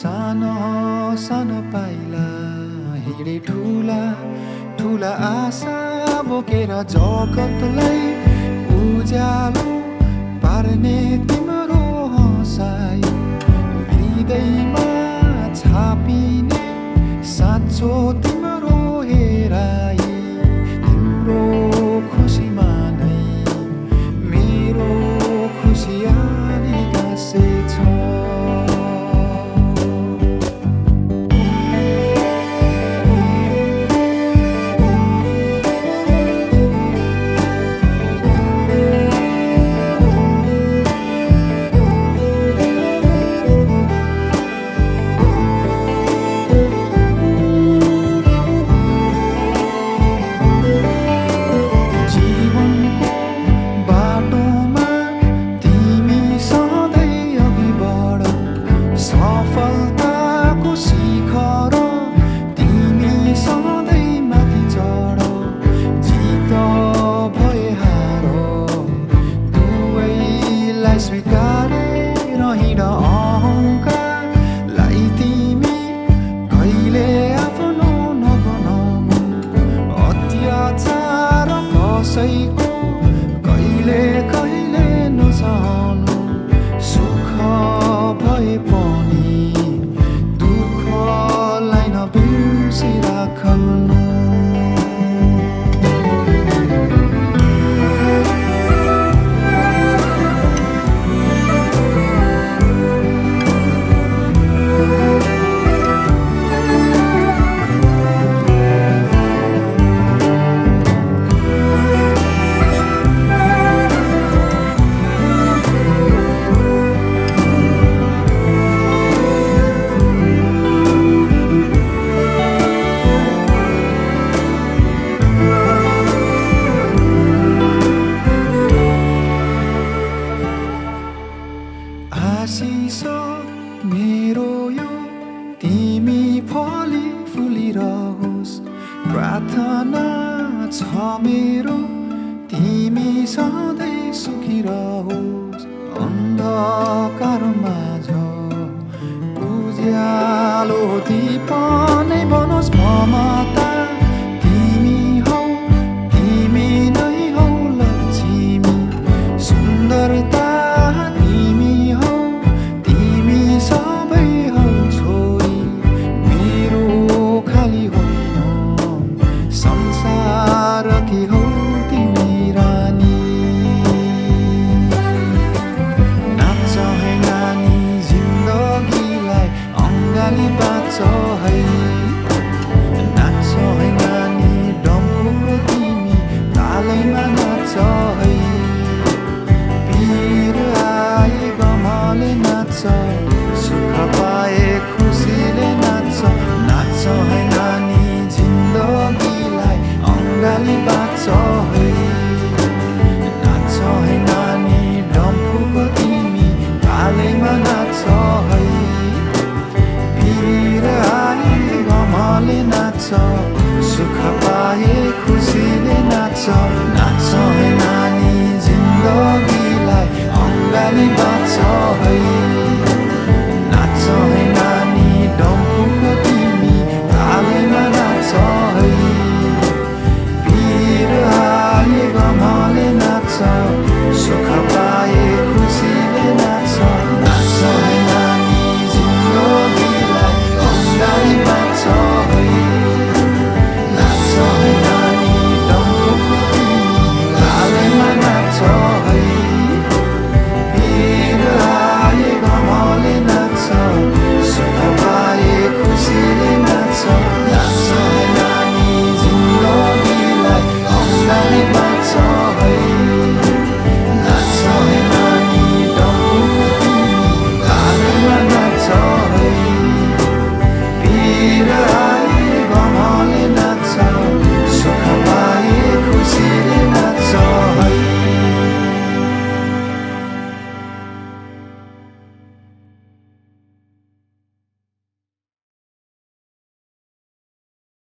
सानो सानो पाइला हिँडे ठुला ठुला आशा बोकेर जगतलाई उज्यालो पार्ने तिम्रो हँसाइ हृदयमा छापिने साँचो तिम्रो हेराइ तिम्रो खुसीमा नै मेरो खुसी आनी गाँसेछ सफलताको शिखर तिमी सधैँ माथि चढ जित भए हार दुवैलाई स्वीकारेर हिँड अहङ्कारलाई तिमी कहिले आफ्नो नबनाउनु अत्याचार कसैको कहिले कहिले नसहनु सुख भए पनि दुःखलाई नबिर्सिराख्नु आशिष मेरो यो तिमी फली फुलिरहोस् प्रार्थना छ मेरो तिमी सधैँ सुखिरहोस् अन्धकार माझ उज्यालो दीप नै बनोस् ममता तिमी हौ तिमी नै हौ लक्ष्मी सुन्दरता सबै हौ छोरी मेरो खाली होइन संसारकी हौ तिमी रानी नाच है नानी जिन्दगीलाई अङ्गाली बाँच है नाच है नानी डम्फुको तिमी तालैमा नाच है पीर आए गमले नाच सुख पाए खुसीले नाच नाच है नानी जिन्दगीलाई अङ्गाली बाँच है नाच है नानी डम्फुको तिमी तालैमा नाच है पीर आए गमले नाच सुख पाए खुसीले नाच